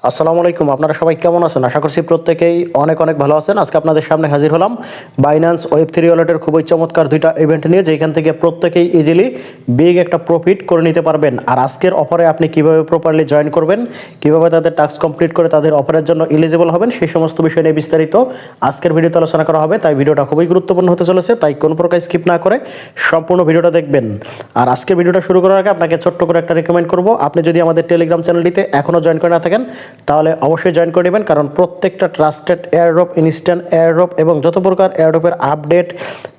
আসসালামু আলাইকুম। আপনারা সবাই কেমন আছেন? আশা করছি প্রত্যেকেই অনেক অনেক ভালো আছেন। আজকে আপনাদের সামনে হাজির হলাম বাইন্যান্স ওয়েব3 ওয়ালেটের খুবই চমৎকার দুইটা ইভেন্ট নিয়ে, যেখান থেকে প্রত্যেকেই ইজিলি বিগ একটা প্রফিট করে নিতে পারবেন। আর আজকের অফারে আপনি কিভাবে প্রপারলি জয়েন করবেন, কিভাবে তাদের টাস্ক কমপ্লিট করে তাদের অফারের জন্য এলিজিবল হবেন, সেই সমস্ত বিষয় নিয়ে বিস্তারিত আজকের ভিডিওতে আলোচনা করা হবে। তাই ভিডিওটা খুবই গুরুত্বপূর্ণ হতে চলেছে, তাই কোনো প্রকার স্কিপ না করে সম্পূর্ণ ভিডিওটা দেখবেন। আর আজকের ভিডিওটা শুরু করার আগে আপনাকে ছোট্ট করে একটা রিকমেন্ড করব, আপনি যদি আমাদের টেলিগ্রাম চ্যানেলটিতে এখনও জয়েন করে না থাকেন তাহলে অবশ্যই জয়েন করে নেবেন, কারণ প্রত্যেকটা ট্রাস্টেড এয়ারড্রপ, ইনস্ট্যান্ট এয়ারড্রপ এবং যত প্রকার এয়ারড্রপের আপডেট,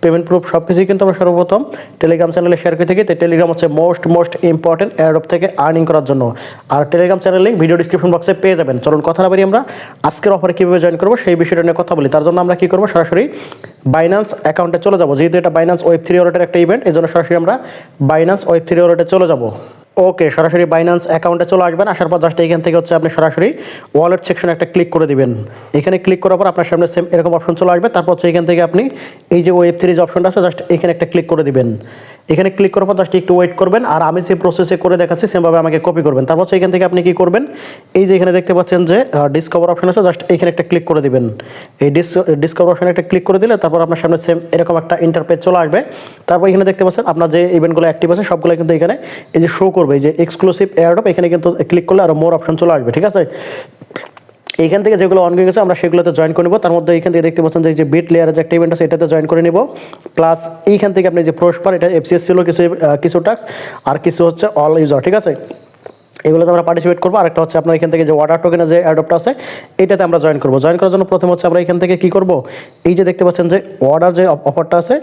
পেমেন্ট প্রুফ সব কিছুই কিন্তু আমরা সর্বপ্রথম টেলিগ্রাম চ্যানেলে শেয়ার করে থাকি। তো টেলিগ্রাম হচ্ছে মোস্ট ইম্পর্টেন্ট এয়ারড্রপ থেকে আর্নিং করার জন্য। আর Telegram channel link video description বক্সে পেয়ে যাবেন। চলুন কথা না বাড়িয়ে আমরা আজকের অফারে কীভাবে জয়েন করবো সেই বিষয়টা নিয়ে কথা বলি। তার জন্য আমরা কী করবো, সরাসরি বাইন্যান্স অ্যাকাউন্টে চলে যাবো। যেহেতু এটা বাইন্যান্স ওয়েব3 ওয়ালেটের একটা ইভেন্ট, এই জন্য সরাসরি আমরা বাইন্যান্স ওয়েব3 ওয়ালেটে চলে যাবো। ওকে, সরাসরি বাইন্যান্স অ্যাকাউন্টে চলে আসবেন। আসার পর জাস্ট এইখান থেকে হচ্ছে আপনি সরাসরি ওয়ালেট সেকশনে একটা ক্লিক করে দিবেন। এখানে ক্লিক করার পর আপনার সামনে সেম এরকম অপশন চলে আসবে। তারপর হচ্ছে এখান থেকে আপনি এই যে ওয়েব3 যে অপশনটা আছে জাস্ট এখানে একটা ক্লিক করে দিবেন। এখানে ক্লিক করার পর জাস্ট একটু ওয়েট করবেন, আর আমি যে প্রসেসে করে দেখাচ্ছি সেমভাবে আমাকে কপি করবেন। তারপর হচ্ছে এখান থেকে আপনি কি করবেন, এই যে এখানে দেখতে পাচ্ছেন যে ডিসকভার অপশন আছে, জাস্ট এখানে একটা ক্লিক করে দিবেন। এই ডিসকভার অপশনে একটা ক্লিক করে দিলে তারপর আপনার সামনে সেম এরকম একটা ইন্টারপেজ চলে আসবে। তারপর এখানে দেখতে পাচ্ছেন আপনার যে ইভেন্টগুলো অ্যাক্টিভ আছে সবগুলো কিন্তু এখানে এই যে শো করবে, এই যে এক্সক্লুসিভ এয়ারড্রপ, এখানে কিন্তু ক্লিক করলে আরও মোর অপশন চলে আসবে। ঠিক আছে, এইখান থেকে যেগুলো অনগোয়িং আছে আমরা সেগুলোতে জয়েন করে নেব। তার মধ্যে এইখান থেকে দেখতে পাচ্ছেন যে এই যে বিট লেয়ারের যে একটা ইভেন্ট আছে এটাতে জয়েন করে নেব। প্লাস এইখান থেকে আপনি যে প্রসপার, এটা এফসিএস ছিল কিছু টাস্ক, আর কিছু হচ্ছে অল ইউজার। ঠিক আছে, এগুলোতে আমরা পার্টিসিপেট করবো। আরেকটা হচ্ছে আপনার এখান থেকে যে ওয়াটার টোকেনের যে অ্যাডপ্টটা আছে এটাতে আমরা জয়েন করবো। জয়েন করার জন্য প্রথমে হচ্ছে আমরা এখান থেকে কী করবো, এই যে দেখতে পাচ্ছেন যে ওয়াটার যে অফারটা আছে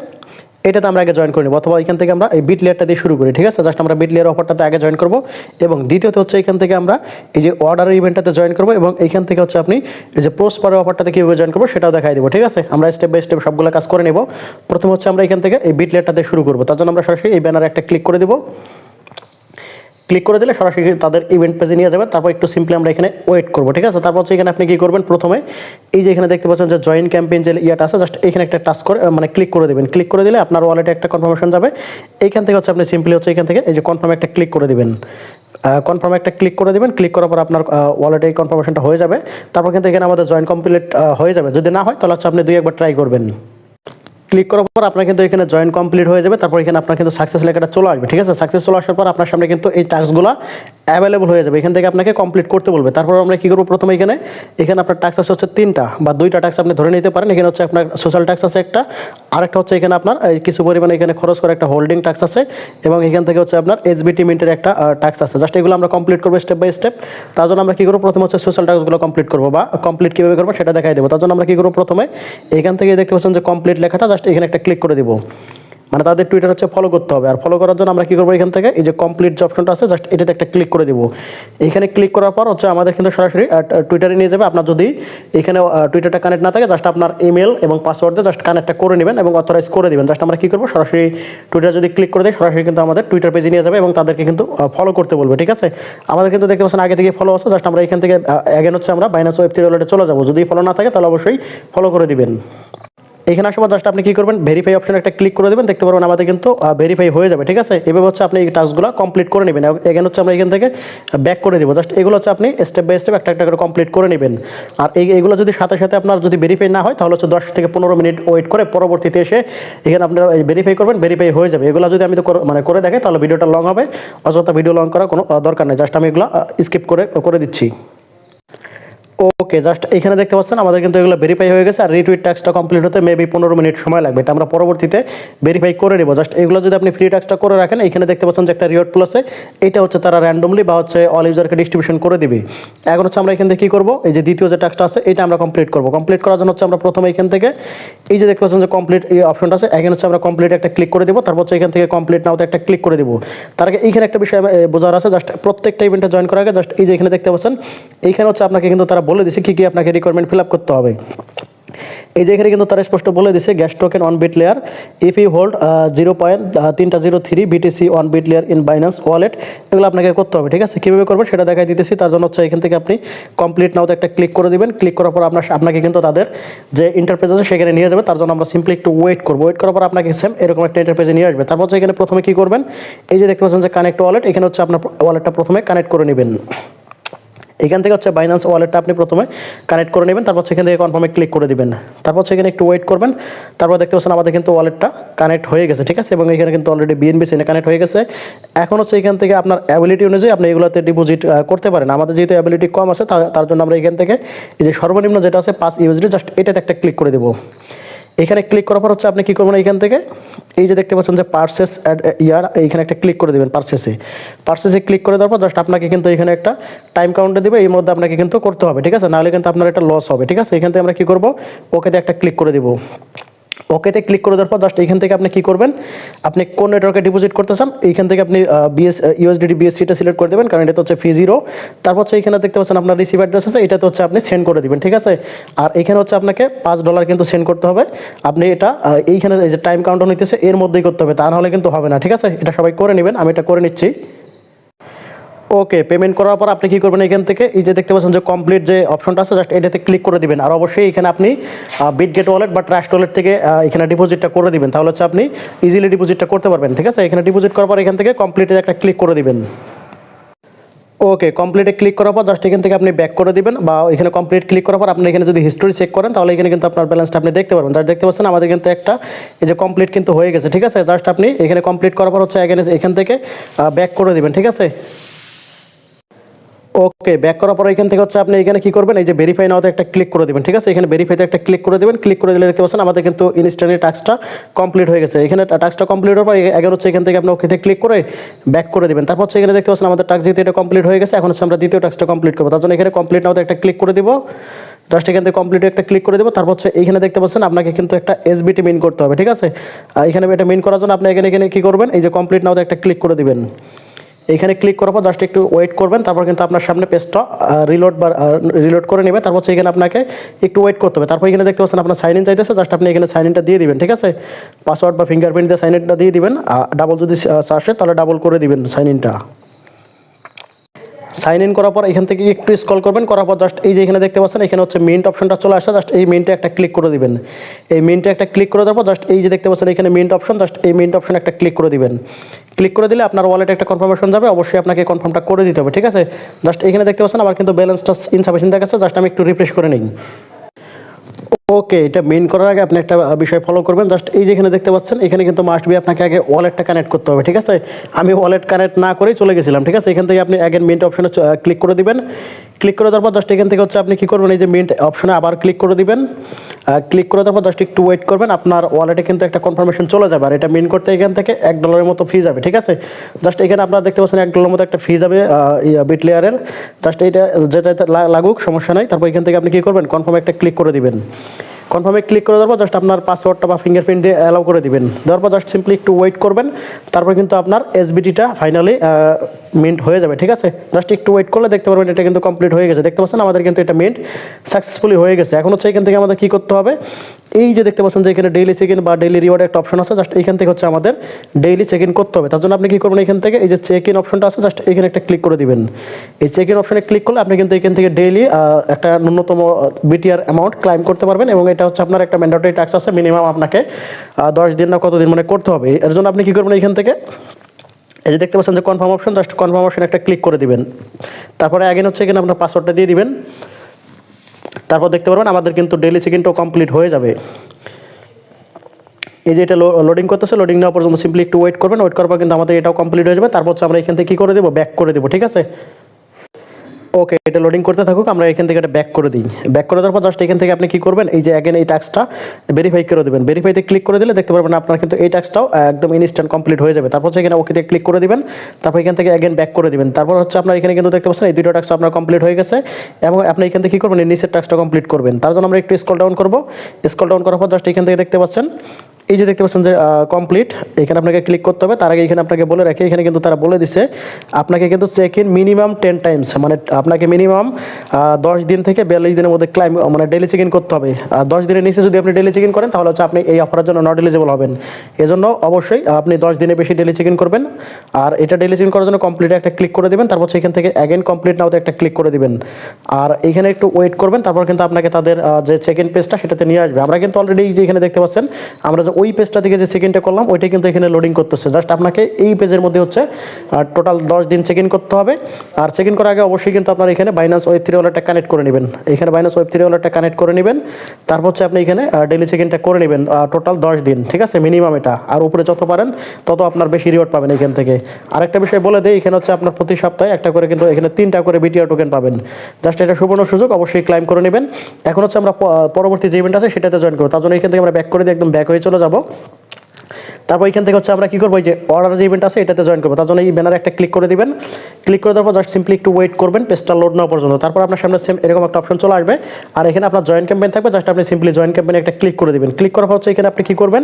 এটাতে আমরা আগে জয়েন করে নেব, অথবা এখান থেকে আমরা এই বিট লেয়ারটা দিয়ে শুরু করি। ঠিক আছে, জাস্ট আমরা বিট লেয়ার অফারটাতে আগে জয়েন করব, এবং দ্বিতীয়ত হচ্ছে এখান থেকে আমরা এই যে অর্ডারের ইভেন্টটাতে জয়েন করবো, এবং এইখান থেকে হচ্ছে আপনি এই যে পোস্টপারের অফারটাতে কীভাবে জয়েন করবো সেটাও দেখাই দেবো। ঠিক আছে, আমরা স্টেপ বাই স্টেপ সবগুলো কাজ করে নেব। প্রথমে হচ্ছে আমরা এখান থেকে এই বিট লেয়ারটাতে শুরু করবো। তার জন্য আমরা সরাসরি এই ব্যানারে একটা ক্লিক করে দেবো। ক্লিক করে দিলে সরাসরি তাদের ইভেন্ট পেজে নিয়ে যাবে। তারপর একটু সিম্পলি আমরা এখানে ওয়েট করবো। ঠিক আছে, তারপর হচ্ছে এখানে আপনি কী করবেন, প্রথমে এই যে এখানে দেখতে পাচ্ছেন যে জয়েন ক্যাম্পেইন যে ইয়াটা আছে জাস্ট এখানে একটা টাচ করে মানে ক্লিক করে দেবেন। ক্লিক করে দিলে আপনার ওয়ালেটে একটা কনফার্মেশন যাবে। এইখান থেকে হচ্ছে আপনি সিম্পলি হচ্ছে এখান থেকে এই যে কনফার্ম একটা ক্লিক করে দেবেন। কনফার্ম একটা ক্লিক করে দেবেন। ক্লিক করার পর আপনার ওয়ালেটে এই কনফার্মেশনটা হয়ে যাবে। তারপর কিন্তু এখানে আমাদের জয়েন কমপ্লিট হয়ে যাবে। যদি না হয় তাহলে হচ্ছে আপনি একবার ট্রাই করবেন। ক্লিক করার পর আপনার কিন্তু এখানে জয়েন কমপ্লিট হয়ে যাবে। তারপর এখানে আপনার কিন্তু সাকসেস লেখাটা চলে আসবে। ঠিক আছে, সাকসেস চলে আসার পর আপনার সামনে কিন্তু এই টাস্কগুলো অ্যাভেলেবল হয়ে যাবে। এখান থেকে আপনাকে কমপ্লিট করতে বলবে। তারপর আমরা কী করবো, প্রথমে এখানে আপনার টাস্ক আছে হচ্ছে 3টা বা 2টা টাস্ক আপনি ধরে নিতে পারেন। এখানে হচ্ছে আপনার সোশ্যাল টাস্ক আছে একটা, আরেকটা হচ্ছে এখানে আপনার কিছু পরিমাণে এখানে খরচ করে একটা হোল্ডিং টাস্ক আছে, এবং এখান থেকে হচ্ছে আপনার এসবিটি মিন্টের একটা টাস্ক আছে। জাস্ট এগুলো আমরা কমপ্লিট করবো স্টেপ বাই স্টেপ। তার জন্য আমরা কী করবো, প্রথমে হচ্ছে সোশ্যাল টাস্কগুলো কমপ্লিট করবো, বা কমপ্লিট কীভাবে করবো সেটা দেখাই দেবো। তার জন্য আমরা কী করবো, প্রথমে এখান থেকে দেখতে পাচ্ছেন যে কমপ্লিট লেখাটা জাস্ট এখানে একটা ক্লিক করে দিব। মানে তাদের টুইটার হচ্ছে ফলো করতে হবে। আর ফলো করার জন্য আমরা কী করবো, এখান থেকে এই যে কমপ্লিট যে অপশনটা আছে জাস্ট এটাতে একটা ক্লিক করে দিব। এখানে ক্লিক করার পর হচ্ছে আমাদের কিন্তু সরাসরি টুইটারে নিয়ে যাবে। আপনার যদি এখানে টুইটারটা কানেক্ট না থাকে জাস্ট আপনার ইমেল এবং পাসওয়ার্ড দিয়ে জাস্ট কানেক্টটা করে নেবেন এবং অথরাইজ করে দেবেন। জাস্ট আমরা কী করবো, সরাসরি টুইটার যদি ক্লিক করে দিই সরাসরি কিন্তু আমাদের টুইটার পেজে নিয়ে যাবে এবং তাদেরকে কিন্তু ফলো করতে বলবে। ঠিক আছে, আমাদের কিন্তু দেখতে পাচ্ছেন আগে থেকে ফলো আছে। জাস্ট আমরা এখান থেকে অ্যাগেন হচ্ছে আমরা বাইন্যান্স ওয়েব3 ওয়ালেটে চলে যাবো। যদি ফলো না থাকে তাহলে অবশ্যই ফলো করে দিবেন। এখানে আসার পর জাস্ট আপনি কী করবেন, ভেরিফাই অপশনে একটা ক্লিক করে দেবেন। দেখতে পারবেন আমাদের কিন্তু ভেরিফাই হয়ে যাবে। ঠিক আছে, এভাবে হচ্ছে আপনি এই টাস্কগুলো কমপ্লিট করে নেবেন। এখানে হচ্ছে আমরা এখান থেকে ব্যাক করে দেবো। জাস্ট এগুলো হচ্ছে আপনি স্টেপ বাই স্টেপ একটা একটা করে কমপ্লিট করে নেবেন। আর এইগুলো যদি সাথে সাথে আপনার যদি ভেরিফাই না হয় তাহলে হচ্ছে 10 থেকে 15 মিনিট ওয়েট করে পরবর্তীতে এসে এখানে আপনারা ভেরিফাই করবেন, ভেরিফাই হয়ে যাবে। এগুলো যদি আমি তো করে দেখাই তাহলে ভিডিওটা লং হবে, অযথা ভিডিও লং করার কোনো দরকার নেই। জাস্ট আমি এগুলো স্কিপ করে দিচ্ছি। ওকে, জাস্ট এখানে দেখতে পাচ্ছেন আমাদের কিন্তু এগুলো ভেরিফাই হয়ে গেছে। আর রিটুইট টাস্কটা কমপ্লিট হতে মেবি 15 মিনিট সময় লাগবে। এটা আমরা পরবর্তীতে ভেরিফাই করে নেব। জাস্ট এগুলো যদি আপনি ফ্রি টাস্কটা করে রাখেন, এখানে দেখতে পাচ্ছেন যে একটা রিওয়ার্ড পুল আছে, এটা হচ্ছে তারা র্যান্ডমলি বা হচ্ছে অল ইউজারকে ডিস্ট্রিবিউশন করে দিবে। এখন হচ্ছে আমরা এখান থেকে কী করবো, এই যে দ্বিতীয় যে টাস্কটা আছে এটা আমরা কমপ্লিট করবো। কমপ্লিট করার জন্য হচ্ছে আমরা প্রথমে এখান থেকে এই যে দেখতে পাচ্ছেন যে কমপ্লিট এই অপশনটা আছে, এখানে হচ্ছে আমরা কমপ্লিট একটা ক্লিক করে দেবো। তারপর হচ্ছে এখান থেকে কমপ্লিট নাওতে একটা ক্লিক করে দেবো। তার আগে এইখানে একটা বিষয় বোঝার আছে, জাস্ট প্রত্যেকটা ইভেন্টে জয়েন করার আগে জাস্ট এই যে এখানে দেখতে পাচ্ছেন এইখানে হচ্ছে আপনাকে কিন্তু তারা বলে দিচ্ছে কী কী আপনাকে রিকোয়ারমেন্ট ফিল আপ করতে হবে। এই যে এখানে কিন্তু তারা স্পষ্ট বলে দিচ্ছে gas token on Bitlayer if you hold 0.303 BTC on Bitlayer in Binance wallet, এগুলো আপনাকে করতে হবে। ঠিক আছে, কীভাবে করবেন সেটা দেখাই দিতেছি। তার জন্য হচ্ছে এখান থেকে আপনি কমপ্লিট নাওতে একটা ক্লিক করে দেবেন। ক্লিক করার পর আপনাকে কিন্তু তাদের যে ইন্টারপেজ আছে সেখানে নিয়ে যাবে। তার জন্য আমরা সিম্পলি একটু ওয়েট করবো। ওয়েট করার পর আপনাকে সেম এরকম একটা ইন্টারপেজে নিয়ে আসবে। তারপর হচ্ছে এখানে প্রথমে কী করবেন, এই যে দেখতে পাচ্ছেন যে কানেক্ট ওয়ালেট, এখানে হচ্ছে আপনার ওয়ালেটটা প্রথমে কানেক্ট করে নেবেন। এখান থেকে হচ্ছে বাইন্যান্স ওয়ালেটটা আপনি প্রথমে কানেক্ট করে নেবেন, তারপর সেখান থেকে কনফার্মে ক্লিক করে দিবেন, তারপর সেখানে একটু ওয়েট করবেন, তারপর দেখতে পাচ্ছেন আমাদের কিন্তু ওয়ালেটটা কানেক্ট হয়ে গেছে, ঠিক আছে। এবং এখানে কিন্তু অলরেডি বিএনবি চেনে কানেক্ট হয়ে গেছে। এখন হচ্ছে এখান থেকে আপনার অ্যাবিলিটি অনুযায়ী আপনি এগুলোতে ডিপোজিট করতে পারেন। আমাদের যেহেতু অ্যাবিলিটি কম আছে তার জন্য আমরা এখান থেকে এই যে সর্বনিম্ন যেটা আছে 5 ইউএসডি, জাস্ট এটাতে একটা ক্লিক করে দেবো। এখানে ক্লিক করার পর হচ্ছে আপনি কী করবেন, এখান থেকে এই যে দেখতে পাচ্ছেন যে পারচেস ইয়ার, এইখানে একটা ক্লিক করে দেবেন। পারচেসে ক্লিক করে দেওয়ার পর জাস্ট আপনাকে কিন্তু এখানে একটা টাইম কাউন্টে দেবে, এর মধ্যে আপনাকে কিন্তু করতে হবে, ঠিক আছে, নাহলে কিন্তু আপনার একটা লস হবে, ঠিক আছে। এখান থেকে আমরা কী করবো, ওকেতে একটা ক্লিক করে দেবো। ওকেতে ক্লিক করে দেওয়ার পর জাস্ট এখান থেকে আপনি কী করবেন, আপনি কোন নেটওয়ার্কে ডিপোজিট করতে চান এইখান থেকে আপনি ইউএসডিটি বিএসসিটা সিলেক্ট করে দেবেন, কারণ এটা হচ্ছে ফি জিরো। তারপর হচ্ছে এখানে দেখতে পাচ্ছেন আপনার রিসিভ অ্যাড্রেস আছে, এটাতে হচ্ছে আপনি সেন্ড করে দিবেন, ঠিক আছে। আর এখানে হচ্ছে আপনাকে $5 কিন্তু সেন্ড করতে হবে। আপনি এটা এইখানে এই যে টাইম কাউন্টার নিতেছে এর মধ্যেই করতে হবে, তা নাহলে কিন্তু হবে না, ঠিক আছে। এটা সবাই করে নেবেন, আমি এটা করে নিচ্ছি। ওকে, পেমেন্ট করার পর আপনি কী করবেন, এখান থেকে এই যে দেখতে পাচ্ছেন যে কমপ্লিট যে অপশনটা আছে জাস্ট এটাতে ক্লিক করে দিবেন। আর অবশ্যই এখানে আপনি বিটগেট ওয়ালেট বা ট্রাস্ট ওয়ালেট থেকে এখানে ডিপোজিটটা করে দিবেন, তাহলে হচ্ছে আপনি ইজিলি ডিপোজিটটা করতে পারবেন, ঠিক আছে। এখানে ডিপোজিট করার পর এখান থেকে কমপ্লিটে একটা ক্লিক করে দিবেন। ওকে, কমপ্লিটে ক্লিক করার পর জাস্ট এখান থেকে আপনি ব্যাক করে দিবেন, বা এখানে কমপ্লিট ক্লিক করার পর আপনি এখানে যদি হিস্টোরি চেক করেন তাহলে এখানে কিন্তু আপনার ব্যালেন্সটা আপনি দেখতে পারবেন। জাস্ট দেখতে পাচ্ছেন আমাদের কিন্তু একটা এই যে কমপ্লিট কিন্তু হয়ে গেছে, ঠিক আছে। জাস্ট আপনি এখানে কমপ্লিট করার পর হচ্ছে এখান থেকে ব্যাক করে দিবেন, ঠিক আছে। ওকে, ব্যাক করার পর এখান থেকে হচ্ছে আপনি এখানে কি করবেন, এই যে ভেরিফাই নাওতে একটা ক্লিক করে দিবেন, ঠিক আছে। এখানে ভেরিফাইতে একটা ক্লিক করে দিবেন, ক্লিক করে দিলে দেখতে পাচ্ছেন আমাদের কিন্তু ইনস্ট্যান্টলি টাস্কটা কমপ্লিট হয়ে গেছে। এখানে টাস্কটা কমপ্লিট হওয়ার পর এগারো হচ্ছে এখান থেকে আপনি ওকেতে ক্লিক করে ব্যাক করে দিবেন। তারপর হচ্ছে এখানে দেখতে পাচ্ছেন আমাদের টাস্ক যেহেতু এটা কমপ্লিট হয়ে গেছে, এখন হচ্ছে আমরা দ্বিতীয় টাস্কটা কমপ্লিট করবো, তার জন্য এখানে কমপ্লিট নাওতে একটা ক্লিক করে দিব। জাস্ট এখান থেকে কমপ্লিট একটা ক্লিক করে দেবো। তারপর হচ্ছে এইখানে দেখতে পাচ্ছেন আপনাকে কিন্তু একটা এসবিটি মিন করতে হবে, ঠিক আছে। এখানে এটা মিন করার জন্য আপনি এখানে কি করবেন, এই যে কমপ্লিট নাওতে একটা ক্লিক করে দিবেন। এখানে ক্লিক করার পর জাস্ট একটু ওয়েট করবেন, তারপর কিন্তু আপনার সামনে পেজটা রিলোড করে নেবে। তারপর এখানে আপনাকে একটু ওয়েট করতে হবে। তারপর এখানে দেখতে পাচ্ছেন আপনার সাইন ইন চাইতেছে, জাস্ট আপনি এখানে সাইন ইনটা দিয়ে দিবেন, ঠিক আছে। পাসওয়ার্ড বা ফিঙ্গারপ্রিন্ট দিয়ে সাইন ইনটা দিয়ে দিবেন। ডাবল যদি আসে তাহলে ডাবল করে দিবেন সাইন ইনটা। সাইন ইন করার পর এখান থেকে একটু স্ক্রল করবেন, করার পর জাস্ট এই যে এখানে দেখতে পাচ্ছেন এখানে হচ্ছে মিন্ট অপশনটা চলে আসছে, জাস্ট এই মিন্টে একটা ক্লিক করে দিবেন। এই মিন্টে একটা ক্লিক করে দেওয়ার পর জাস্ট এই যে দেখতে পাচ্ছেন এখানে মিন্ট অপশন, জাস্ট এই মিন্ট অপশন একটা ক্লিক করে দিবেন। ক্লিক করে দিলে আপনার ওয়ালেটে একটা কনফার্মেশন যাবে, অবশ্যই আপনাকে কনফার্মটা করে দিতে হবে, ঠিক আছে। জাস্ট এখানে দেখতে পাচ্ছেন আমার কিন্তু ব্যালেন্সটা ইনসাফিসিয়েন্ট দেখাচ্ছে, জাস্ট আমি একটু রিফ্রেশ করে নিই। ওকে, এটা মেইন করার আগে আপনি একটা বিষয় ফলো করবেন। জাস্ট এই যেখানে দেখতে পাচ্ছেন এখানে কিন্তু মাস্ট বি আপনাকে আগে ওয়ালেটটা কানেক্ট করতে হবে, ঠিক আছে। আমি ওয়ালেট কানেক্ট না করেই চলে গেছিলাম, ঠিক আছে। এখান থেকে আপনি অ্যাগেন মিন্ট অপশনে ক্লিক করে দিবেন। ক্লিক করে দেওয়ার পর জাস্ট এখান থেকে হচ্ছে আপনি কী করবেন, এই যে মিন্ট অপশনে আবার ক্লিক করে দিবেন। ক্লিক করে দেওয়ার পর জাস্ট একটু ওয়েট করবেন, আপনার ওয়ালেটে কিন্তু একটা কনফার্মেশন চলে যাবে। আর এটা মিন করতে এখান থেকে $1 মতো ফি যাবে, ঠিক আছে। জাস্ট এখানে আপনারা দেখতে পাচ্ছেন $1 মতো একটা ফি যাবে বিটলেয়ারের। জাস্ট এইটা যেটা লাগুক সমস্যা নাই। তারপর এখান থেকে আপনি কী করবেন, কনফার্মে একটা ক্লিক করে দিবেন। কনফার্মে ক্লিক করে দেওয়ার পর জাস্ট আপনার পাসওয়ার্ডটা বা ফিঙ্গারপ্রিন্ট দিয়ে অ্যালাউ করে দিবেন। দেওয়ার পর জাস্ট সিম্পলি একটু ওয়েট করবেন, তারপর কিন্তু আপনার এসবিটিটা ফাইনালি মিন্ট হয়ে যাবে, ঠিক আছে। জাস্ট একটু ওয়েট করলে দেখতে পারবেন এটা কিন্তু কমপ্লিট হয়ে গেছে। দেখতে পাচ্ছেন আমাদের কিন্তু এটা মিন্ট সাকসেসফুলি হয়ে গেছে। এখন হচ্ছে এখান থেকে আমাদের কী করতে হবে, এই যে দেখতে পাচ্ছেন যে এখানে ডেইলি চেক ইন বা ডেইলি রিওয়ার্ড একটা অপশন আছে, জাস্ট এইখান থেকে হচ্ছে আমাদের ডেইলি চেক ইন করতে হবে। তার জন্য আপনি কী করবেন, এখান থেকে এই যে চেক ইন অপশনটা আছে, জাস্ট এখানে একটা ক্লিক করে দিবেন। এই চেক ইন অপশনে ক্লিক করলে আপনি কিন্তু এখান থেকে ডেইলি একটা ন্যূনতম বিটিআর অ্যামাউন্ট ক্লাইম করতে পারবেন, এবং এটা হচ্ছে আপনার একটা ম্যান্ডেটরি ট্যাক্স আছে, মিনিমাম আপনাকে 10 দিন না কতদিন মানে করতে হবে। এর জন্য আপনি কী করবেন, এখান থেকে এই যে দেখতে পাচ্ছেন যে confirm option, just confirm option একটা ক্লিক করে দিবেন। তারপরে অ্যাগেন হচ্ছে এখানে আপনার পাসওয়ার্ডটা দিয়ে দিবেন। তারপর দেখতে পারবেন আমাদের কিন্তু ডেইলি চেক ইনটাও কমপ্লিট হয়ে যাবে। এই যে এটা লোডিং করতেছে, লোডিং নেওয়া পর্যন্ত সিম্পলি একটু ওয়েট করবেন। ওয়েট করার পর কিন্তু আমাদের এটাও কমপ্লিট হয়ে যাবে। তারপর হচ্ছে আমরা এখান থেকে কী করে দেবো, ব্যাক করে দেবো, ঠিক আছে। ওকে, এটা লোডিং করতে থাকুক, আমরা এখান থেকে এটা ব্যাক করে দিই। ব্যাক করে দেওয়ার পর জাস্ট এখান থেকে আপনি কী করবেন, এই যে অ্যাগেন এই টাস্কটা ভেরিফাই করে দেবেন। ভেরিফাইতে ক্লিক করে দিলে দেখতে পারবেন আপনার কিন্তু এই টাস্কটাও একদম ইনস্ট্যান্ট কমপ্লিট হয়ে যাবে। তারপর হচ্ছে এখানে ওকেতে ক্লিক করে দিবেন, তারপর এখান থেকে অ্যাগেন ব্যাক করে দিবেন। তারপর হচ্ছে আপনার এখানে কিন্তু দেখতে পাচ্ছেন এই দুটো টাস্ক আপনার কমপ্লিট হয়ে গেছে, এবং আপনি এখান থেকে কী করবেন, এই নিচের টাস্কটা কমপ্লিট করবেন। তার জন্য আমরা একটু স্ক্রল ডাউন করবো। স্ক্রল ডাউন করার পর জাস্ট এখান থেকে দেখতে পাচ্ছেন এই যে দেখতে পাচ্ছেন যে কমপ্লিট, এখানে আপনাকে ক্লিক করতে হবে। তার আগে এখানে আপনাকে বলে রাখি, এখানে কিন্তু তারা বলে দিছে আপনাকে কিন্তু চেক ইন মিনিমাম 10 টাইমস, মানে আপনাকে মিনিমাম 10 দিন থেকে 42 দিনের মধ্যে ক্লাইম মানে ডেলি চেক ইন করতে হবে। আর 10 দিনের নিচে যদি আপনি ডেলি চেক ইন করেন তাহলে হচ্ছে আপনি এই অফারের জন্য নট এলিজিবল হবেন। এজন্য অবশ্যই আপনি 10 দিনের বেশি ডেলি চেক ইন করবেন। আর এটা ডেলি চেক ইন করার জন্য কমপ্লিটে একটা ক্লিক করে দেবেন। তারপর সেখান থেকে অ্যাগেন কমপ্লিট নাওতে একটা ক্লিক করে দিবেন। আর এখানে একটু ওয়েট করবেন, তারপর কিন্তু আপনাকে তাদের যে চেক ইন পেজটা সেটাতে নিয়ে আসবে। আমরা কিন্তু অলরেডি যে এখানে দেখতে পাচ্ছেন আমরা যে ওই পেজটা থেকে যে চেক ইনটা করলাম ওইটা কিন্তু এখানে লোডিং করতেছে। জাস্ট আপনাকে এই পেজের মধ্যে হচ্ছে টোটাল 10 দিন চেক ইন করতে হবে। আর চেক ইন করার আগে অবশ্যই কিন্তু আপনার এখানে বাইন্যান্স ওয়েব 3 ওয়ালেটটা কানেক্ট করে নেবেন। এখানে বাইন্যান্স ওয়েব 3 ওয়ালেটটা কানেক্ট করে নেবেন, তারপর হচ্ছে আপনি এখানে ডেইলি চেক ইনটা করে নেবেন টোটাল 10 দিন, ঠিক আছে, মিনিমাম এটা। আর উপরে যত পারেন তত আপনার বেশি রিওয়ার্ড পাবেন এখান থেকে। আরেকটা বিষয় বলে দেই, এখানে হচ্ছে আপনার প্রতি সপ্তাহে একটা করে কিন্তু এখানে 3টা করে বিটিআর টোকেন পাবেন। জাস্ট এটা সুবর্ণ সুযোগ, অবশ্যই ক্লাইম করে নেবেন। এখন হচ্ছে আমরা পরবর্তী যে ইভেন্ট আছে সেটাতে জয়েন করব। তার জন্য এখান থেকে আমরা ব্যাক করে দিয়ে একদম ব্যাক হয়ে চলে যাব। তারপর এখান থেকে হচ্ছে আমরা কি করবো, এই যে অর্ডার যে ইভেন্ট আছে এটাতে জয়েন করবো। তার জন্য এই ব্যানারে একটা ক্লিক করে দিবেন। ক্লিক করে দেওয়ার পর জাস্ট সিম্পলি একটু ওয়েট করবেন পেজটা লোড নেওয়া পর্যন্ত। তারপর আপনার সামনে সেম এরকম একটা অপশন চলে আসবে, আর এখানে আপনার জয়েন ক্যাম্পেইন থাকবে। জাস্ট আপনি সিম্পলি জয়েন ক্যাম্পেইনে একটা ক্লিক করে দিবেন। ক্লিক করার পর হচ্ছে এখানে আপনি কি করবেন,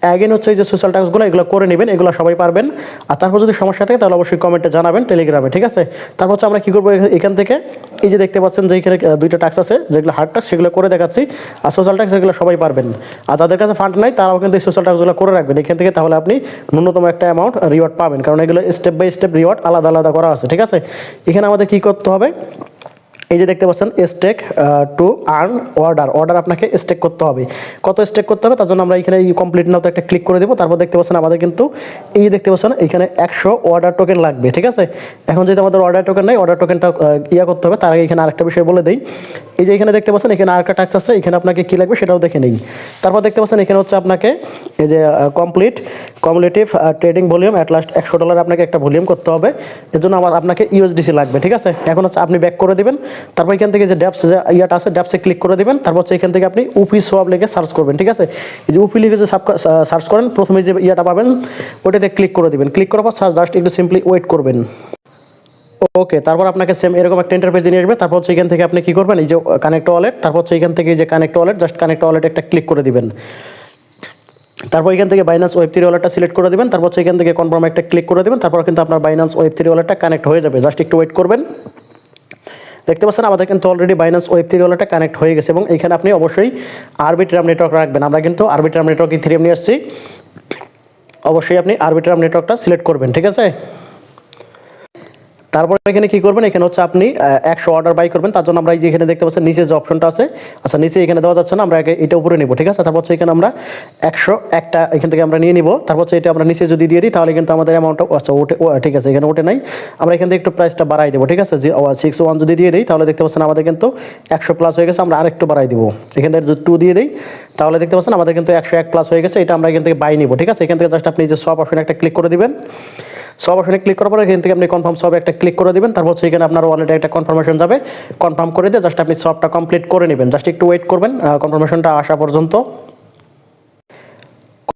অ্যাগেন হচ্ছে এই যে সোশ্যাল ট্যাক্সগুলো এগুলো করে নেবেন, এগুলো সবাই পারবেন। আর তারপর যদি সমস্যা থাকে তাহলে অবশ্যই কমেন্টে জানাবেন টেলিগ্রামে, ঠিক আছে। তারপর হচ্ছে আমরা কি করবো, এখান থেকে এই যে দেখতে পাচ্ছেন যে এখানে 2টা টাস্ক আছে যেগুলো হার্ড টাস্ক, সেগুলো করে দেখাচ্ছি। আর সোশ্যাল ট্যাক্স এগুলো সবাই পারবেন। আর যাদের কাছে ফান্ড নাই তারাও কিন্তু এই সোশ্যাল ট্যাক্সগুলো করে রাখবেন এখান থেকে, তাহলে আপনি ন্যূনতম একটা অ্যামাউন্ট রিওয়ার্ড পাবেন, কারণ এগুলো স্টেপ বাই স্টেপ রিওয়ার্ড আলাদা আলাদা করা আছে, ঠিক আছে। এখানে আমাদের কি করতে হবে, এই যে দেখতে পাচ্ছেন স্টেক টু আর্ন অর্ডার আপনাকে স্টেক করতে হবে। কত স্টেক করতে হবে তার জন্য আমরা এখানে এই কমপ্লিট নাও তো একটা ক্লিক করে দেবো। তারপর দেখতে পাচ্ছেন আমাদের কিন্তু এই যে দেখতে পাচ্ছেন এখানে 100 অর্ডার টোকেন লাগবে, ঠিক আছে। এখন যদি আমাদের অর্ডার টোকেন নেই, অর্ডার টোকেনটা করতে হবে। তার আগে এখানে আরেকটা বিষয় বলে দিই, এই যে এখানে দেখতে পাচ্ছেন এখানে আরেকটা ট্যাক্স আছে, এখানে আপনাকে কী লাগবে সেটাও দেখে নেই। তারপর দেখতে পাচ্ছেন এখানে হচ্ছে আপনাকে এই যে কমপ্লিটিভ ট্রেডিং ভলিউম অ্যাট লাস্ট $100 আপনাকে একটা ভলিউম করতে হবে। এর জন্য আপনাকে ইউএসডিসি লাগবে, ঠিক আছে। এখন হচ্ছে আপনি ব্যাক করে দেবেন। তারপর এখান থেকে যে ড্যাপস যে ইয়াটা আছে ড্যাপসে ক্লিক করে দেবেন। তারপর হচ্ছে এখান থেকে আপনি উপি সোয়াব লিখে সার্চ করবেন, ঠিক আছে। এই যে উপি লিখে যে সার্চ করেন প্রথমে যে ইয়াটা পাবেন ওটাতে ক্লিক করে দেবেন। ক্লিক করার পর জাস্ট একটু সিম্পলি ওয়েট করবেন। ওকে, তারপর আপনাকে সেম এরকম একটা ইন্টারফেস নিয়ে আসবে। তারপর হচ্ছে এখান থেকে আপনি কি করবেন, এই যে কানেক্ট ওয়ালেট, তারপর হচ্ছে এখান থেকে যে connect wallet, just connect wallet একটা ক্লিক করে দিবেন। তারপর এখান থেকে বাইন্যান্স ওয়েব 3 ওয়ালেটটা সিলেক্ট করে দিবেন। তারপর হচ্ছে এখান থেকে কনফার্ম একটা ক্লিক করে দিবেন। তারপর কিন্তু আপনার বাইন্যান্স ওয়েব 3 ওয়ালেটটা কানেক্ট হয়ে যাবে। জাস্ট একটু ওয়েট করবেন। দেখতে পাচ্ছেন আমাদের কিন্তু অলরেডি বাইন্যান্স ওয়েব 3 ওয়ালেটটা কানেক্ট হয়ে গেছে, এবং এখানে আপনি অবশ্যই আরবিট্রাম নেটওয়ার্ক রাখবেন। আমরা কিন্তু আরবিট্রাম নেটওয়ার্ক ইথেরিয়াম নিয়ে আসছি, অবশ্যই আপনি আরবিট্রাম নেটওয়ার্কটা সিলেক্ট করবেন, ঠিক আছে। তারপর এখানে কি করবেন, এখানে হচ্ছে আপনি 100 অর্ডার বাই করবেন। তার জন্য আমরা এই যে এখানে দেখতে পাচ্ছেন নিচে যে অপশনটা আছে, আচ্ছা নিচে এখানে দেওয়া যাচ্ছে না, আমরা এটা উপরে নিব, ঠিক আছে। তারপর হচ্ছে এখানে আমরা 100 একটা এখান থেকে আমরা নিয়ে নিব। তারপর হচ্ছে এটা আমরা নিচে যদি দিয়ে দিই তাহলে কিন্তু আমাদের অ্যামাউন্টটা আচ্ছা ওঠে, ঠিক আছে, এখানে ওঠে নাই। আমরা এখান থেকে একটু প্রাইসটা বাড়াই দেবো, ঠিক আছে। যে 61 যদি দিয়ে দিই তাহলে দেখতে পাচ্ছেন আমাদের কিন্তু 100 প্লাস হয়ে গেছে। আমরা আরেকটু বাড়াই দিব, এখান থেকে যদি 2 দিয়ে দিই তাহলে দেখতে পাচ্ছেন আমাদের কিন্তু 101 প্লাস হয়ে গেছে। এটা আমরা এখান থেকে বাই নিব, ঠিক আছে। এখান থেকে জাস্ট আপনি যে সব অপশনে একটা ক্লিক করে দিবেন। সব অপশনে ক্লিক করার পরে এখান থেকে আপনি কনফার্ম সব একটা ক্লিক করে দিবেন। তারপর হচ্ছে এখানে আপনার ওয়ালেটে একটা কনফার্মেশন যাবে, কনফার্ম করে দিয়ে জাস্ট আপনি সবটা কমপ্লিট করে নেবেন। জাস্ট একটু ওয়েট করবেন কনফার্মেশনটা আসা পর্যন্ত।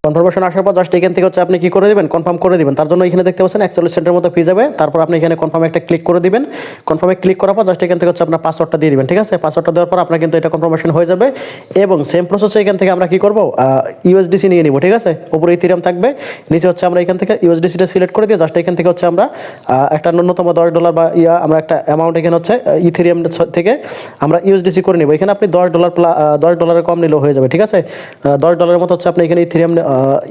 কনফার্মেশন আসার পর জাস্ট এখান থেকে হচ্ছে আপনি কি করে দেবেন, কনফার্ম করে দিবেন। তার জন্য এখানে দেখতে পাচ্ছেন 41 সেন্টের মতো ফি যাবে। তারপর আপনি এখানে কনফার্মে একটা ক্লিক করে দিবেন। কনফার্মে ক্লিক করার পর জাস্ট এখান থেকে হচ্ছে আপনার পাসওয়ার্ডটা দিয়ে দিবেন, ঠিক আছে। পাসওয়ার্ডটা দেওয়ার পর আপনার কিন্তু এটা কনফার্মেশন হয়ে যাবে, এবং সেম প্রসেসে এখান থেকে আমরা কি করব, ইউএসডিসি নিয়ে নিব, ঠিক আছে। উপরে ইথেরিয়াম থাকবে, নিচে হচ্ছে আমরা এখান থেকে ইউএসডিসিটা সিলেক্ট করে দিয়ে জাস্ট এখান থেকে হচ্ছে আমরা একটা ন্যূনতম $10 বা আমরা একটা অ্যামাউন্ট এখানে হচ্ছে ইথেরিয়াম থেকে আমরা ইউএসডিসি করে নিব। এখানে আপনি $10 কম নিলেও হয়ে যাবে, ঠিক আছে। $10 মতো হচ্ছে আপনি এখানে ইথেরিয়াম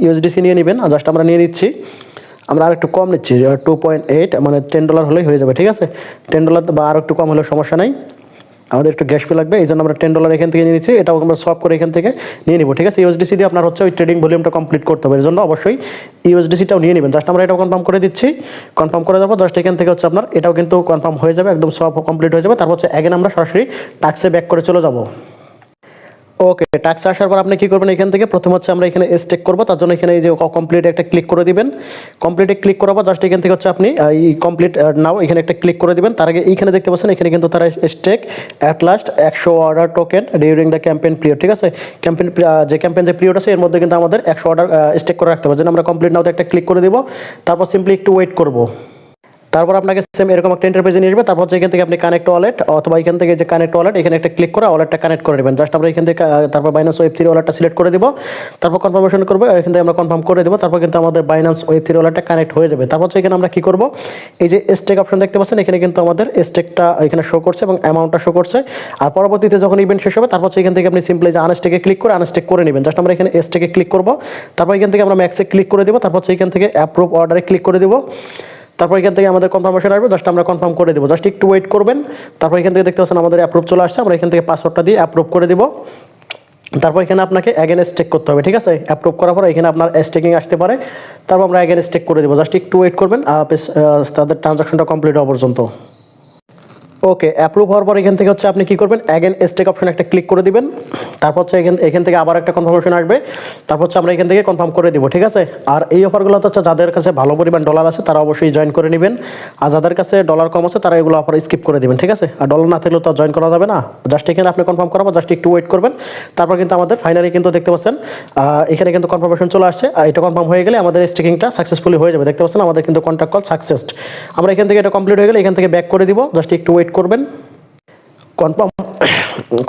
ইউএসডিসি নিয়ে নেবেন। জাস্ট আমরা নিয়ে নিচ্ছি, আমরা আর একটু কম নিচ্ছি 2.8 মানে $10 হলেই হয়ে যাবে, ঠিক আছে। $10 বা আর একটু কম হলেও সমস্যা নাই, আমাদের একটু গ্যাস পে লাগবে, এই জন্য আমরা $10 এখান থেকে নিয়ে নিচ্ছি। এটাও আমরা সব করে এখান থেকে নিয়ে নিব, ঠিক আছে। ইউএসডিসি দিয়ে আপনার হচ্ছে ওই ট্রেডিং ভলিউমটা কমপ্লিট করতে হবে, এর জন্য অবশ্যই ইউএসডিসিটাও নিয়ে নেবেন। জাস্ট আমরা এটাও কনফার্ম করে দিচ্ছি। কনফার্ম করে দেওয়ার পর জাস্ট এখান থেকে হচ্ছে আপনার এটাও কিন্তু কনফার্ম হয়ে যাবে, একদম সব কমপ্লিট হয়ে যাবে। তারপর হচ্ছে অ্যাগেন আমরা সরাসরি টাস্কে ব্যাক করে চলে যাব। ওকে, টাস্ক আসার পর আপনি কি করবেন, এখান থেকে প্রথম হচ্ছে আমরা এখানে স্টেক করব। তার জন্য এখানে এই যে কমপ্লিট একটা ক্লিক করে দিবেন। কমপ্লিটে ক্লিক করার পর জাস্ট এখান থেকে হচ্ছে আপনি এই কমপ্লিট নাও এখানে একটা ক্লিক করে দিবেন। তার আগে এইখানে দেখতে পাচ্ছেন এখানে কিন্তু তারা stake at last 100 order token during the campaign period, ঠিক আছে। ক্যাম্পেইন যে পিরিয়ড আছে এর মধ্যে কিন্তু আমাদের 100 অর্ডার স্টেক করে রাখতে হবে। যেন আমরা কমপ্লিট নাওতে একটা ক্লিক করে দিব। তারপর সিম্পলি একটু ওয়েট করব। তারপর আপনাকে সেম এরকম একটা ইন্টারফেসে নিয়ে আসবে। তারপর হচ্ছে এখান থেকে আপনি কানেক্ট ওয়ালেট অথবা এখান থেকে যে কানেক্ট ওয়ালেট এখানে একটা ক্লিক করে ওয়ালেটটা কানেক্ট করে নেবেন। জাস্ট আমরা এখান থেকে তারপর বাইন্যান্স ওয়েব 3 ওয়ালেটটা সিলেক্ট করে দিব। তারপর কনফার্মেশন করবো, এখান থেকে আমরা কনফার্ম করে দেবো। তারপর কিন্তু আমাদের বাইন্যান্স ওয়েব 3 ওয়ালেটটা কানেক্ট হয়ে যাবে। তারপর হচ্ছে এখানে আমরা কি করব, এই যে স্টেক অপশন দেখতে পাচ্ছেন এখানে কিন্তু আমাদের স্টেকটা এখানে শো করছে এবং অ্যামাউন্টটা শো করছে। আর পরবর্তীতে যখন ইভেন্ট শেষ হবে তারপর হচ্ছে এখান থেকে আপনি সিম্পলি যে আনস্টেকে ক্লিক করে আনস্টেক করে নেবেন। জাস্ট আমরা এখানে স্টেকে ক্লিক করব। তারপর এখান থেকে আমরা ম্যাক্সে ক্লিক করে দেবো। তারপর হচ্ছে এখান থেকে অ্যাপ্রুভ অর্ডারে ক্লিক করে দেবো। তারপর এখান থেকে আমাদের কনফার্মেশন আসবে, জাস্ট আমরা কনফার্ম করে দেবো। জাস্ট একটু ওয়েট করবেন। তারপর এখান থেকে দেখতে পাচ্ছেন আমাদের অ্যাপ্রুভ চলে আসছে। আমরা এখান থেকে পাসওয়ার্ডটা দিয়ে অ্যাপ্রুভ করে দেবো। তারপর এখানে আপনাকে অ্যাগেন স্টেক করতে হবে, ঠিক আছে। অ্যাপ্রুভ করার পর এখানে আপনার স্টেকিং আসতে পারে, তারপর আমরা অ্যাগেন স্টেক করে দেবো। জাস্ট একটু ওয়েট করবেন তাদের ট্রানজাকশনটা কমপ্লিট হওয়া পর্যন্ত। ওকে, অ্যাপ্রুভ হওয়ার পর এখান থেকে হচ্ছে আপনি কি করবেন, অ্যাগেন স্টেক অপশন একটা ক্লিক করে দিবেন। তারপর হচ্ছে এখান থেকে আবার একটা কনফার্মেশন আসবে, তারপর হচ্ছে আমরা এখান থেকে কনফার্ম করে দিব, ঠিক আছে। আর এই অফারগুলো তো হচ্ছে যাদের কাছে ভালো পরিমাণ ডলার আছে তারা অবশ্যই জয়েন করে নেবেন, আর যাদের কাছে ডলার কম আছে তারা এগুলো অফার স্কিপ করে দিবেন, ঠিক আছে। আর ডলার না থাকলেও তো জয়েন করা যাবে না। জাস্ট এখানে আপনি কনফার্ম করাবো, জাস্ট একটু ওয়েট করবেন। তারপর কিন্তু আমাদের ফাইনালি কিন্তু দেখতে পাচ্ছেন এখানে কিন্তু কনফার্মেশন চলে আসছে। এটা কনফার্ম হয়ে গেলে আমাদের স্টেকিংটা সাকসেসফুলি হয়ে যাবে। দেখতে পাচ্ছেন আমাদের কিন্তু কন্ট্যাক্ট কল সাকসেস। আমরা এখান থেকে এটা কমপ্লিট হয়ে গেলে এখান থেকে ব্যাক করে দিব, জাস্ট একটু ওয়েট করবেন।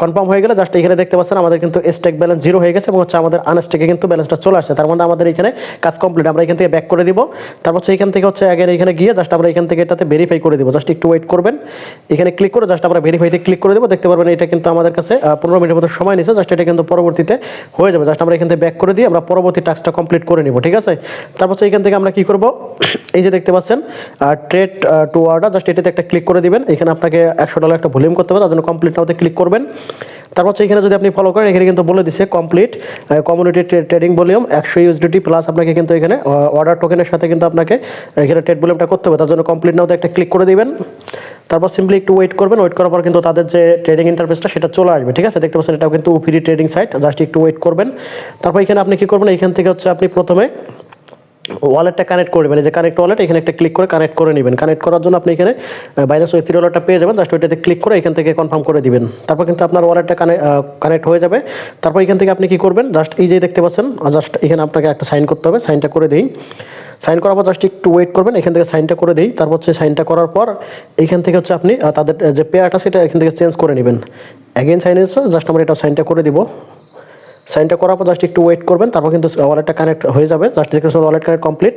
কনফার্ম হয়ে গেলে জাস্ট এখানে দেখতে পাচ্ছেন আমাদের কিন্তু স্টেক ব্যালেন্স 0 হয়ে গেছে এবং হচ্ছে আমাদের আনস্টেকে কিন্তু ব্যালেন্সটা চলে আসছে। তার মধ্যে আমাদের এখানে কাজ কমপ্লিট। আমরা এখান থেকে ব্যাক করে দিব, তারপর হচ্ছে এখান থেকে হচ্ছে আগে এখানে গিয়ে জাস্ট আমরা এখান থেকে এটাতে ভেরিফাই করে দিব। জাস্ট একটু ওয়েট করবেন, এখানে ক্লিক করে জাস্ট আমরা ভেরিফাইতে ক্লিক করে দেবো। দেখতে পারবেন এটা কিন্তু আমাদের কাছে 15 মিনিটের মতো সময় নিচ্ছে। জাস্ট এটা কিন্তু পরবর্তীতে হয়ে যাবে। জাস্ট আমরা এখান থেকে ব্যাক করে দিয়ে আমরা পরবর্তী টাস্কটা কমপ্লিট করে নিব, ঠিক আছে। তারপর হচ্ছে এখান থেকে আমরা কি করব, এই যে দেখতে পাচ্ছেন ট্রেড টু অর্ডার, জাস্ট এটাতে একটা ক্লিক করে দিবেন। এখানে আপনাকে $100 একটা ভলিউম করতে হবে, তার জন্য কমপ্লিট নাওতে ক্লিক করবেন। তারপর হচ্ছে এখানে যদি আপনি ফলো করেন এখানে কিন্তু বলে দিচ্ছে complete community trading volume 100 USDT plus আপনাকে কিন্তু এখানে অর্ডার টোকেনের সাথে কিন্তু আপনাকে এখানে ট্রেড ভলিউমটা করতে হবে। তার জন্য কমপ্লিট নাওতে একটা ক্লিক করে দিবেন। তারপর সিম্পলি একটু ওয়েট করবেন। ওয়েট করার পর কিন্তু তাদের যে ট্রেডিং ইন্টারফেসটা সেটা চলে আসবে, ঠিক আছে। দেখতে পাচ্ছেন এটাও কিন্তু ফ্রি ট্রেডিং সাইট। জাস্ট একটু ওয়েট করবেন। তারপর এখানে আপনি কি করবেন, এখান থেকে হচ্ছে আপনি প্রথমে ওয়ালেটটা কানেক্ট করবেন। এই যে কানেক্ট ওয়ালেট, এখানে একটা ক্লিক করে কানেক্ট করে নেবেন। কানেক্ট করার জন্য আপনি এখানে বাইন্যান্স ওয়েব3 ওয়ালেটটা পেয়ে যাবেন। জাস্ট ওইটাতে ক্লিক করে এখান থেকে কনফার্ম করে দিবেন। তারপর কিন্তু আপনার ওয়ালেটটা কানেক্ট হয়ে যাবে। তারপর এখান থেকে আপনি কি করবেন, জাস্ট এই যে দেখতে পাচ্ছেন জাস্ট এখানে আপনাকে একটা সাইন করতে হবে। সাইনটা করে দিই। সাইন করার পর জাস্ট একটু ওয়েট করবেন, এখান থেকে সাইনটা করে দিই। তারপর হচ্ছে সাইনটা করার পর এখান থেকে হচ্ছে আপনি তাদের যে পেয়ারটা সেটা এখান থেকে চেঞ্জ করে নেবেন। অ্যাগেন সাইন এসে জাস্ট আমরা এটা সাইনটা করে দিব। সাইনটা করার পর জাস্ট একটু ওয়েট করবেন। তারপর কিন্তু ওয়ালেটটা কানেক্ট হয়ে যাবে। জাস্ট দেখতে পাচ্ছেন ওয়ালেট কানেক্ট কমপ্লিট।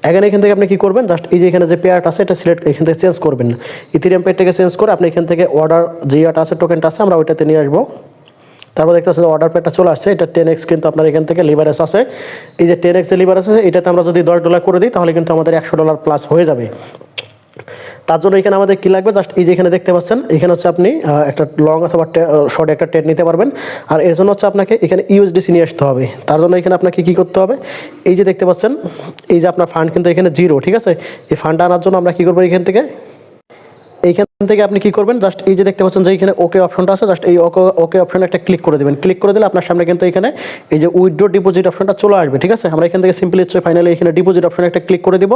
এখান থেকে আপনি কি করবেন, জাস্ট এই যে এখানে যে পেয়ারটা আছে এটা সিলেক্ট এখান থেকে চেঞ্জ করবেন। ইথেরিয়াম পেয়ারটাকে চেঞ্জ করে আপনি এখান থেকে অর্ডার যে ইয়াটা আছে টোকেনটা আছে আমরা ওইটাতে নিয়ে আসবো। তারপর দেখতে পাচ্ছেন অর্ডার পেয়ারটা চলে আসছে। এটা 10x কিন্তু আপনার এখান থেকে লিভারেজ আছে। এই যে 10x এর লিভারেজ আছে এটাতে আমরা যদি $10 করে দিই তাহলে কিন্তু আমাদের $100 প্লাস হয়ে যাবে। তার জন্য এখানে আমাদের কি লাগবে, জাস্ট এই যে এখানে দেখতে পাচ্ছেন এখানে হচ্ছে আপনি একটা লং অথবা শর্ট একটা ট্রেড নিতে পারবেন। আর এর জন্য হচ্ছে আপনাকে এখানে ইউএসডিসি নিয়ে আসতে হবে। তার জন্য এখানে আপনাকে কি করতে হবে, এই যে দেখতে পাচ্ছেন এই যে আপনার ফান্ড কিন্তু এখানে 0, ঠিক আছে। এই ফান্ডটা আনার জন্য আমরা কি করবো, এইখান থেকে আপনি কি করবেন, জাস্ট এই যে দেখতে পাচ্ছেন যে এখানে ওকে অপশনটা আছে, জাস্ট এই ওকে অপশনে একটা ক্লিক করে দেবেন। ক্লিক করে দিলে আপনার সামনে কিন্তু এখানে এই যে উইথড্র ডিপোজিট অপশনটা চলে আসবে, ঠিক আছে। আমরা এখান থেকে সিম্পলি হচ্ছে ফাইনালি এখানে ডিপোজিট অপশনে একটা ক্লিক করে দিব।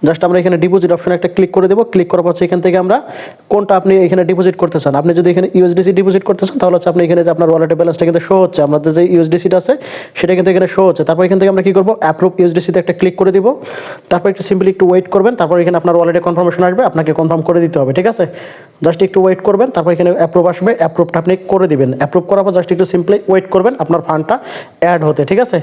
জাস্ট আমরা এখানে ডিপোজিট অপশনে একটা ক্লিক করে দেবো। ক্লিক করার পর এখান থেকে আমরা কোনটা আপনি এখানে ডিপোজিট করতে চান, আপনি যদি এখানে ইউএসডিসি ডিপোজিট করতে চান তাহলে হচ্ছে আপনি এখানে যে আপনার ওয়ালেটের ব্যালেন্সটা কিন্তু শো হচ্ছে, আমাদের যে ইউএসডিসিটা আছে সেটা কিন্তু এখানে শো হচ্ছে। তারপর এখান থেকে আমরা কি করবো, অ্যাপ্রুভ ইউএসডিসিতে একটা ক্লিক করে দিব। তারপর একটু সিম্পলি একটু ওয়েট করবেন। তারপর এখানে আপনার ওয়ালেটে কনফার্মেশন আসবে, আপনাকে কনফার্ম করে দিতে হবে, ঠিক আছে। জাস্ট একটু ওয়েট করবেন। তারপর এখানে অ্যাপ্রুভ আসবে, অ্যাপ্রুভটা আপনি করে দিবেন। অ্যাপ্রুভ করার পর জাস্ট একটু সিম্পলি ওয়েট করবেন আপনার ফান্ডটা অ্যাড হতে, ঠিক আছে।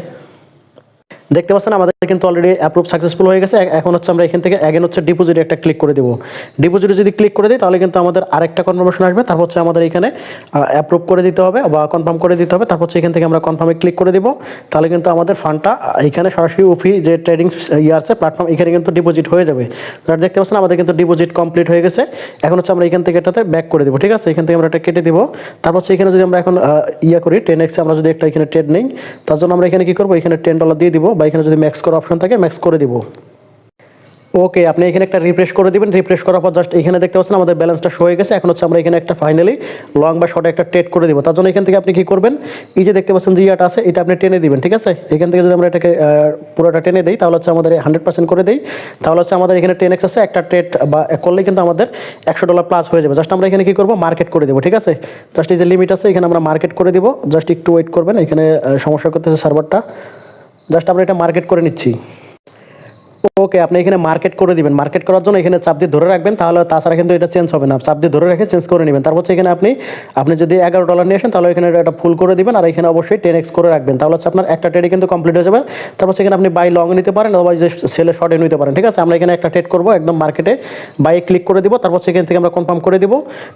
দেখতে পাচ্ছেন আমাদের কিন্তু অলরেডি অ্যাপ্রুভ সাকসেসফুল হয়ে গেছে। এখন হচ্ছে আমরা এখান থেকে অ্যাগেন হচ্ছে ডিপোজিটে একটা ক্লিক করে দেবো। ডিপোজিটে যদি ক্লিক করে দিই তাহলে কিন্তু আমাদের আরেকটা কনফার্মেশন আসবে। তারপর হচ্ছে আমাদের এখানে অ্যাপ্রুভ করে দিতে হবে বা কনফার্ম করে দিতে হবে। তারপর হচ্ছে এখান থেকে আমরা কনফার্মে ক্লিক করে দিব। তাহলে কিন্তু আমাদের ফান্ডটা এখানে সরাসরি উফি যে ট্রেডিং আছে প্ল্যাটফর্ম এখানে কিন্তু ডিপোজিট হয়ে যাবে। আর দেখতে পাচ্ছেন আমাদের কিন্তু ডিপোজিট কমপ্লিট হয়ে গেছে। এখন হচ্ছে আমরা এখান থেকে এটাতে ব্যাক করে দেবো, ঠিক আছে। এখান থেকে আমরা এটা কেটে দিব। তারপর হচ্ছে এখানে যদি আমরা এখন করি 10x আমরা যদি একটা এখানে ট্রেড নেই, তার জন্য আমরা এখানে কি করবো, এখানে $10 দিয়ে দিব বা এখানে যদি ম্যাক্স করা অপশন থাকে ম্যাক্স করে দিব। ওকে, আপনি এখানে একটা রিফ্রেশ করে দিবেন। রিফ্রেশ করার পর জাস্ট এখানে দেখতে পাচ্ছেন আমাদের ব্যালেন্সটা শো হয়ে গেছে। এখন হচ্ছে আমরা এখানে একটা ফাইনালি লং বা শর্টে একটা ট্রেড করে দিব। তার জন্য এখান থেকে আপনি কি করবেন, এই যে দেখতে পাচ্ছেন যে ইয়াটা আছে এটা আপনি টেনে দিবেন, ঠিক আছে। এখান থেকে যদি আমরা এটাকে পুরোটা টেনে দিই তাহলে হচ্ছে আমাদের 100% করে দিই, তাহলে হচ্ছে আমাদের এখানে 10x আছে, একটা ট্রেড বা করলে কিন্তু আমাদের $100 প্লাস হয়ে যাবে। জাস্ট আমরা এখানে কি করবো, মার্কেট করে দেবো, ঠিক আছে। জাস্ট এই যে লিমিট আছে এখানে আমরা মার্কেট করে দিব। জাস্ট একটু ওয়েট করবেন, এখানে সমস্যা করতেছে সার্ভারটা। জাস্ট আমরা এটা মার্কেট করে নিচ্ছি। ওকে, আপনি এখানে মার্কেট করে দিবেন। মার্কেট করার জন্য এখানে চাপ দিয়ে ধরে রাখবেন, তাহলে তাছাড়া কিন্তু এটা চেঞ্জ হবে না। চাপ দিয়ে ধরে রেখে চেঞ্জ করে নেবেন। তারপর হচ্ছে এখানে আপনি যদি $11 নিয়ে আসেন তাহলে এখানে এটা ফুল করে দিবেন। আর এখানে অবশ্যই 10x করে রাখবেন, তাহলে হচ্ছে আপনার একটা ট্রেডে কিন্তু কমপ্লিট হয়ে যাবে। তারপর এখানে আপনি বাই লং নিতে পারেন অথবা যে সেলে শর্টে নিতে পারেন, ঠিক আছে। আমরা এখানে একটা ট্রেড করবো, একদম মার্কেটে বাই ক্লিক করে দিব। তারপর সেখান থেকে আমরা কনফার্ম করে দিব।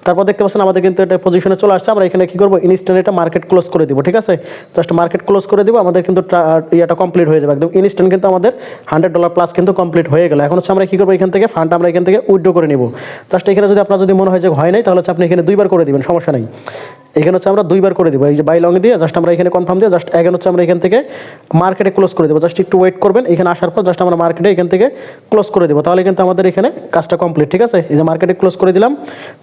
তারপর দেখতে পাচ্ছেন আমাদের কিন্তু এটা পজিশনে চলে আসছে। আমরা এখানে কি করবো, ইনস্ট্যান্ট এটা মার্কেট ক্লোজ করে দিব, ঠিক আছে। জাস্ট মার্কেট ক্লোজ করে দিব, আমাদের কিন্তু ইয়াটা কমপ্লিট হয়ে যাবে একদম ইনস্ট্যান্ট। কিন্তু আমাদের $100 প্লাস কিন্তু কমপ্লিট হয়ে গেল। এখন হচ্ছে আমরা কি করবো, এখান থেকে ফান্ড আমরা এখান থেকে উইথড্র করে নিব। জাস্ট এখানে যদি আপনার যদি মনে হয় যে হয় নাই তাহলে হচ্ছে আপনি এখানে 2বার করে দিবেন, সমস্যা নাই। এখানে হচ্ছে আমরা 2বার করে দিব, এই যে বাই লং দিয়ে জাস্ট আমরা এখানে কনফার্ম দিয়ে জাস্ট এখানে হচ্ছে আমরা এখান থেকে মার্কেটে ক্লোজ করে দেবো। জাস্ট একটু ওয়েট করবেন, এখানে আসার পর জাস্ট আমরা মার্কেটে এখান থেকে ক্লোজ করে দেবো, তাহলে কিন্তু আমাদের এখানে কাজটা কমপ্লিট। ঠিক আছে, এই যে মার্কেটে ক্লোজ করে দিলাম।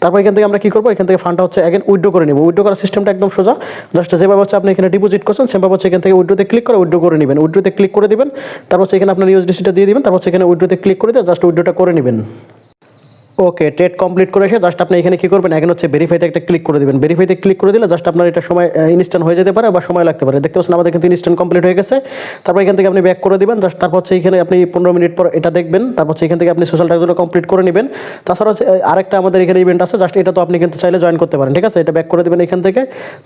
তারপর এখান থেকে আমরা কি করবো, এখান থেকে ফান্ডটা হচ্ছে এগেন উইথড্র করে নেবো। উইথড্র করার সিস্টেমটা একদম সোজা, জাস্ট যেভাবে হচ্ছে আপনি এখানে ডিপোজিট করছেন সেভাবে হচ্ছে এখান থেকে উইথড্রোতে ক্লিক করে উইথড্র করে নেবেন। উইথড্রোতে ক্লিক করে দিবেন, তারপর হচ্ছে এখানে আপনার ইউএসডিসিটা দিয়ে দিবেন, তারপর হচ্ছে এখানে উইথড্রোতে ক্লিক করে দিয়ে জাস্ট উইথড্রোটা করে নেবেন। ওকে, ট্রেড কমপ্লিট করে এসে জাস্ট আপনি এখানে কি করবেন, এখন হচ্ছে ভেরিফাইতে একটা ক্লিক করে দিবেন। ভেরিফাইতে ক্লিক করে দিলে জাস্ট আপনার এটা সময় ইনস্ট্যান্ট হয়ে যেতে পারে বা সময় লাগতে পারে। দেখতে পাচ্ছেন আমাদের কিন্তু ইনস্ট্যান্ট কমপ্লিট হয়ে গেছে। তারপর এখান থেকে আপনি ব্যাক করে দিবেন, জাস্ট তারপর হচ্ছে এখানে আপনি 15 মিনিট পর এটা দেখবেন। তারপর হচ্ছে এখান থেকে আপনি সোশ্যাল টাস্কগুলো কমপ্লিট করে নেবেন। তাছাড়া হচ্ছে আরেকটা আমাদের এখানে ইভেন্ট আছে, জাস্ট এটা তো আপনি কিন্তু চাইলে জয়েন করতে পারেন। ঠিক আছে, এটা ব্যাক করে দেবেন এখান থেকে।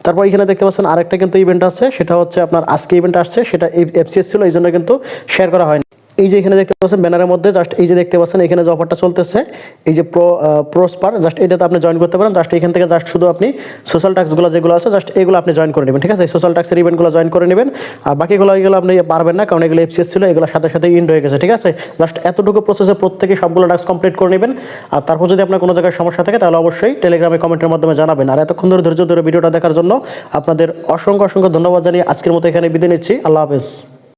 তারপর এখানে দেখতে পাচ্ছেন আরেকটা কিন্তু ইভেন্ট আছে, সেটা হচ্ছে আপনার আজকে ইভেন্ট আসছে, সেটা এফসিএস ছিল, এই জন্য কিন্তু শেয়ার করা হয়নি। এই যে এখানে দেখতে পাচ্ছেন ব্যানারের মধ্যে জাস্ট এই যে দেখতে পাচ্ছেন এখানে যে অফারটা চলতেছে, এই যে প্রসপার, জাস্ট এটাতে আপনি জয়েন করতে পারেন। জাস্ট এখান থেকে জাস্ট শুধু আপনি সোশ্যাল টাস্কগুলো যেগুলো আছে জাস্ট এগুলো আপনি জয়েন করে নেবেন। ঠিক আছে, সোশ্যাল টাস্কের ইভেন্টগুলো জয়েন করে নেবেন। আর বাকিগুলো এগুলো আপনি পারবেন না, কারণ এগুলো এফসিএস ছিল, এগুলো সাথে সাথে ইন্ড হয়ে গেছে। ঠিক আছে, জাস্ট এতটুকু প্রসেসে প্রত্যেকে সবগুলো টাস্ক কমপ্লিট করে নেবেন। আর তারপর যদি আপনার কোনো জায়গায় সমস্যা থাকে তাহলে অবশ্যই টেলিগ্রামে কমেন্টের মাধ্যমে জানাবেন। আর এতক্ষণ ধরে ধৈর্য ধরে ভিডিওটা দেখার জন্য আপনাদের অসংখ্য অসংখ্য ধন্যবাদ জানিয়ে আজকের মতো এখানে বিদায় নিচ্ছি। আল্লাহ হাফেজ।